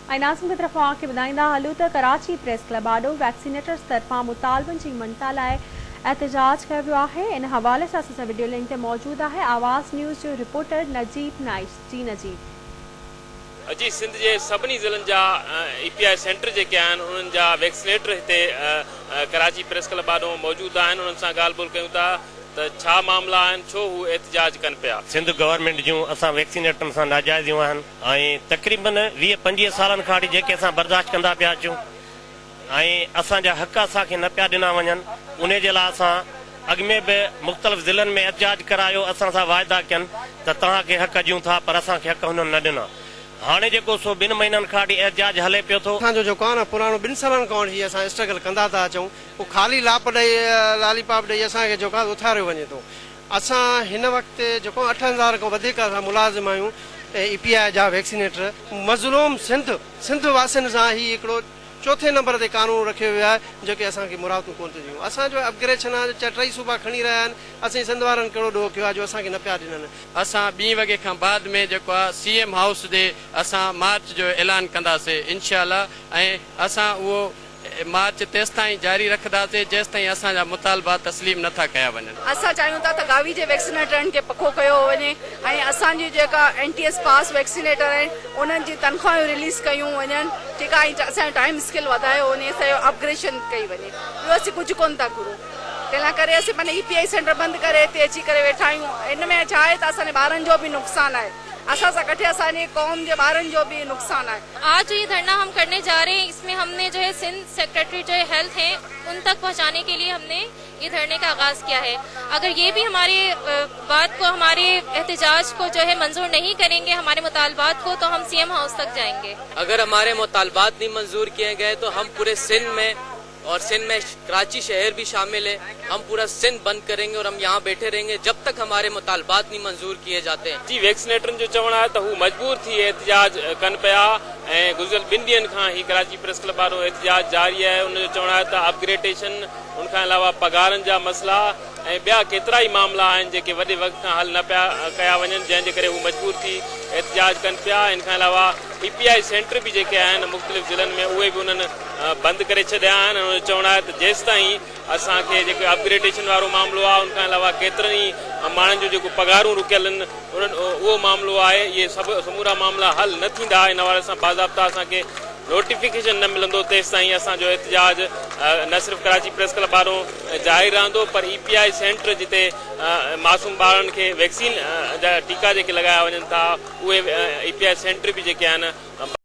नाज़िम की तरफ़ आके ॿुधाईंदा हलूं त कराची प्रेस क्लब आॾो वैक्सीनेटर्स तरफ़ां मुतालबनि जी मञता लाइ एहतजाज कयो वियो आहे। इन हवाले सां असां वीडियो लिंक ते मौजूद आहे आवाज़ न्यूज़ जो रिपोर्टर नजीब नाइश। जी नजीब, अॼु सिंध जे सभिनी ज़िलनि जा EPI सेंटर जेके आहिनि उन्हनि जा वैक्सीनेटर हिते कराची प्रेस क्लब आॾो मौजूद आहिनि। उन्हनि सां ॻाल्हि ॿोल कयूं था त छा मामला आहिनि, छो हू एहतजाज कनि पिया। सिंध गवर्नमेंट जूं असां वैक्सीनेटरनि सां नाजाइज़ियूं आहिनि ऐं तक़रीबन 20-25 सालनि खां वठी जेके असां बर्दाश्त कंदा पिया अचूं ऐं असांजा हक़ असांखे न पिया ॾिना वञनि, उन जे लाइ असां अॻु में बि मुख़्तलिफ़ ज़िलनि में एहतजाज करायो। असां सां वाइदा कयनि त तव्हांखे हक़ ॾियूं था, पर असांखे हक़ हुननि न ॾिना। हाणे जेको सो 2 महीननि खां वठी एहतजाज हले पियो थो। असांजो जेको आहे न पुराणो 2 सालनि खां वठी असां स्ट्रगल कंदा था अचूं, पोइ ख़ाली लालीपाप ॾेई असांखे जेको आहे उथारियो वञे थो। असां हिन वक़्तु जेको 8000 खां वधीक असां मुलाज़िम आहियूं EPI जा वैक्सीनेटर। मज़लूम सिंध वासियुनि सां ही हिकिड़ो चौथे नंबर ते कानून रखियो वियो आहे जेके असांखे मुरादूं कोन थियूं ॾियूं। असांजो अपग्रेडेशन आहे, 2 सूबा खणी रहिया आहिनि, असीं सिंध वारनि कहिड़ो ॾोह कयो आहे जो असांखे न पिया ॾिननि। असां 2 वॻे खां बाद में जेको आहे CM हाउस ॾे असां मार्च जो ऐलान कंदासीं इंशाअल्लाह, ऐं असां उहो मार्च तेसि ताईं जारी रखंदासीं जेसि ताईं असांजा मुतालबा तस्लीम नथा कया वञनि। असां चाहियूं था त गावी जे वैक्सीनेटरनि खे पको कयो वञे ऐं असांजी जेका NTS पास वैक्सीनेटर आहिनि उन्हनि जी तनख़्वाहियूं रिलीज़ कयूं वञनि, ठीकु आहे, ऐं असांजो टाइम स्केल वधायो वञे, असांजो अपग्रेडेशन कई वञे। ॿियो असीं कुझु कोन था घुरूं, तंहिं लाइ करे असीं माने EPI सेंटर बंदि करे हिते अची करे वेठा आहियूं। हिन में छा आहे त असांजे ॿारनि जो बि नुक़सानु आहे, असां सां गॾु असांजे कौम जे ॿारनि जो भी नुकसान है। आज ये धरना हम करने जा रहे हैं, इसमें हमने जो है सिंध सेक्रेटरी जो है हेल्थ है उन तक पहुंचाने के लिए हमने ये धरने का आगाज किया है। अगर ये भी हमारे बात को, हमारे एहतजाज को जो है मंजूर नहीं करेंगे, हमारे मुतालबात को, तो हम CM हाउस तक जाएंगे। अगर हमारे मुतालबात नहीं मंजूर किए गए तो हम पूरे सिंध में, और सिंध में कराची शहर भी शामिल है, हम पूरा सिंध बंद करेंगे और हम यहाँ बैठे रहेंगे जब तक हमारे मुतालबात नहीं मंजूर किए जाते हैं। जी वैक्सीनेटरनि जो चवणु आहे त हू मजबूर थी एहतजाज कनि पिया ऐं गुज़िरियल 2 ॾींहंनि खां ही कराची प्रेस क्लब वारो एहतजाज जारी आहे। उनजो चवणु आहे त अपग्रेडेशन, उनखां अलावा पगारनि जा मसइला ऐं ॿिया केतिरा ई मामला आहिनि जेके वॾे वक़्त खां हल न पिया कया वञनि, जंहिंजे करे हू मजबूर थी एहतजाज कनि पिया। इनखां अलावा EPI सेंटर बि जेके आहिनि मुख़्तलिफ़ ज़िलनि में उहे बि उन्हनि बंदि करे छॾिया आहिनि। उनजो चवणु आहे त जेसि ताईं असांखे जेको अपग्रेडेशन वारो मामिलो आहे, उनखां अलावा केतिरनि ई माण्हुनि जो जेको पगारूं रुकियल आहिनि उहो मामिलो आहे, इहे सभु समूरा मामला हल न थींदा। इन हवाले सां बाज़ाब्ता असांखे नोटिफिकेशन न मिलंदो तेसि ताईं असांजो एहतजाज न सिर्फ़ु कराची प्रेस क्लब वारो जारी रहंदो, पर EPI सेंटर जिते मासूम ॿारनि खे वैक्सीन जा टीका जेके लॻाया वञनि था उहे EPI सेंटर बि जेके आहिनि